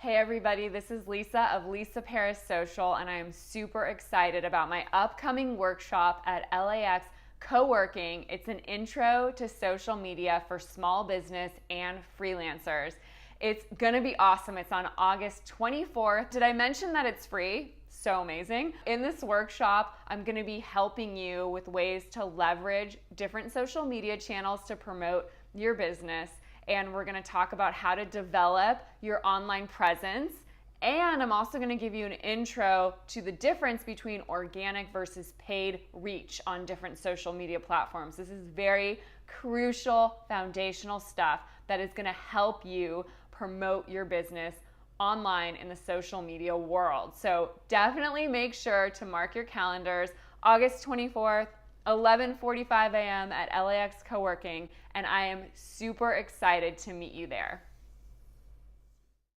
Hey everybody, this is Lisa of Lisa Paris Social, and I am super excited about my upcoming workshop at LAX Coworking. It's an intro to social media for small business and freelancers. It's gonna be awesome. It's on August 24th. Did I mention that it's free? So amazing. In this workshop, I'm gonna be helping you with ways to leverage different social media channels to promote your business. And we're gonna talk about how to develop your online presence. And I'm also gonna give you an intro to the difference between organic versus paid reach on different social media platforms. This is very crucial, foundational stuff that is gonna help you promote your business online in the social media world. So definitely make sure to mark your calendars, August 24th, 11:45 a.m. at LAX Coworking, and I am super excited to meet you there.